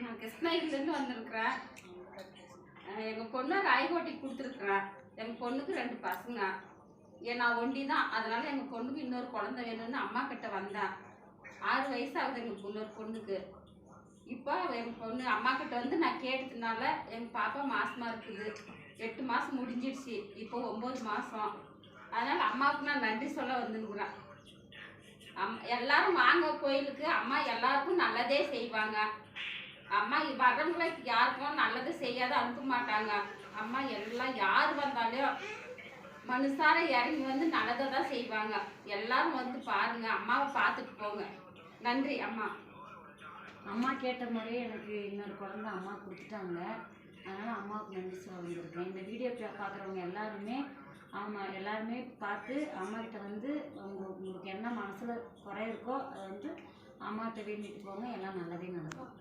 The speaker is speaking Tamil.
நான் கிருஷ்ணகிரிலேருந்து வந்திருக்கிறேன். எங்கள் பொண்ணை ராய்கோட்டைக்கு கொடுத்துருக்குறேன். எங்கள் பொண்ணுக்கு 2 பசங்க. நான் ஒண்டி தான். அதனால் எங்கள் பொண்ணுக்கு இன்னொரு குழந்தை வேணும்னு அம்மா கிட்ட வந்தேன். 6 வயசாகுது எங்கள் இன்னொரு பொண்ணுக்கு. இப்போ எங்கள் பொண்ணு அம்மா கிட்ட வந்து நான் கேட்டதுனால எங்கள் பாப்பா மாசமாக இருக்குது. 8 மாதம் முடிஞ்சிடுச்சு. இப்போ 9 மாதம். அதனால் அம்மாவுக்கு நான் நன்றி சொல்ல வந்துருக்குறேன். எல்லாரும் வாங்க கோயிலுக்கு. அம்மா எல்லாருக்கும் நல்லதே செய்வாங்க. அம்மா வர்றவங்களுக்கு யாருக்கும் நல்லது செய்யாத அனுப்ப மாட்டாங்க. அம்மா எல்லாம் யார் வந்தாலும் மனுஷார இறங்கி வந்து நல்லதை தான் செய்வாங்க. எல்லாரும் வந்து பாருங்க, அம்மாவை பார்த்துட்டு போங்க. நன்றி அம்மா. அம்மா கேட்ட முறையே எனக்கு இன்னொரு குழந்தை அம்மா கொடுத்துட்டாங்க. அதனால் அம்மாவுக்கு நன்றி சொல்ல வந்திருக்கேன். இந்த வீடியோ பார்க்குறவங்க எல்லாருமே பார்த்து அம்மாக்கிட்ட வந்து உங்களுக்கு என்ன மனசில் குறை இருக்கோ அதை வந்து அம்மாக்கிட்ட வேண்டிட்டு போங்க. எல்லாம் நல்லதே நடக்கும்.